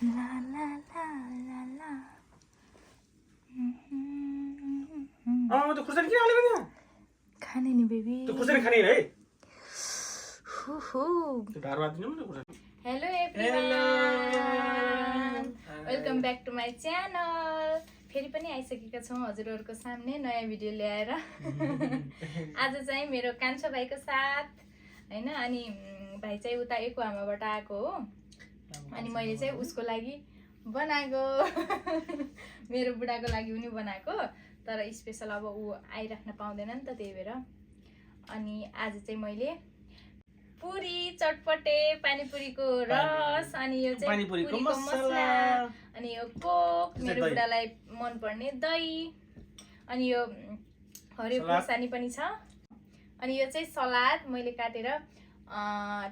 ला ला ला ला ला म त खुर्सानी किन हालेको नि खाने नि बेबी त्यो खुर्सानी खाने है हु हु त्यो ढाडमा दिनु न खुर्सानी hello everyone welcome back to my channel फेरि पनि आइसकेका छौँ हजुरहरूको सामने नयाँ भिडियो ल्याएर आज चाहिँ मेरो कान्छो भाइको साथ हैन अनि भाइ चाहिँ उता एकुवामाबाट आएको हो अनि मैले चाहिँ उसको लागि बनाएको मेरो बुढाको लागि पनि बनाएको तर स्पेशल अब ऊ आइराख्न पाउँदैन नि त त्यही भएर अनि आज चाहिँ मैले पुरी चटपटे पानीपुरीको रस अनि यो चाहिँ पुरीको मसला अनि यो कोक मेरो बुढालाई मन पर्ने दही अनि यो हरियो खुर्सानी पनि छ अनि यो चाहिँ सलाद मैले काटेर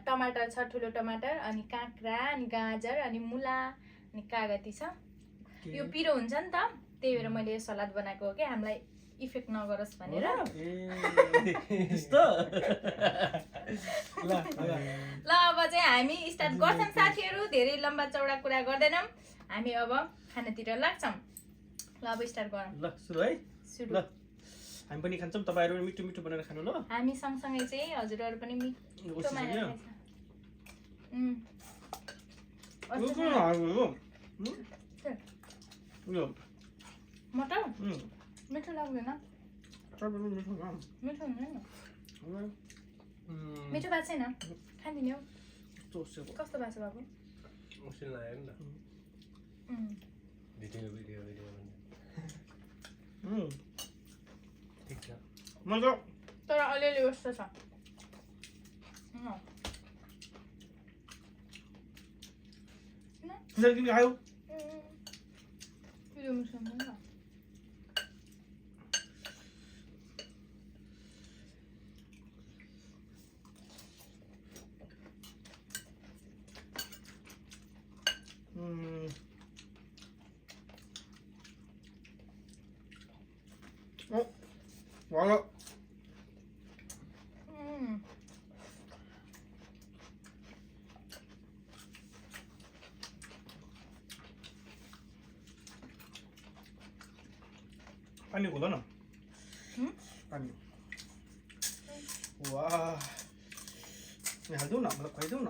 टमाटर छ ठुलो टमाटर अनि काँक्रा अनि गाजर अनि मुला अनि कागती छ यो पिरो हुन्छ नि त त्यही भएर मैले यो सलाद बनाएको हो कि हामीलाई इफेक्ट नगरोस् भनेर ल अब चाहिँ हामी स्टार्ट गर्छौँ साथीहरू धेरै लम्बा चौडा कुरा गर्दैनौँ हामी अब खानातिर लाग्छौँ ल अब स्टार्ट गरौँ ल सुरु है सुरु ल हामी पनि खान्छौँ तपाईहरु पनि मिठो मिठो बनाएर खानु ल हामी सँगसँगै चाहिँ हजुरहरु पनि मिठो बनाएर मटर मिठो लाग्दैन मिठो हुँदैन मिठो भएको छैन खाइदिने हौ कस्तो भएको छ बाबु तर अलिअलि कस्तो छ खायो वाला पानी खोला न पानी वाह यहाँ हालिदेऊ न मलाई खुवाइदेऊ न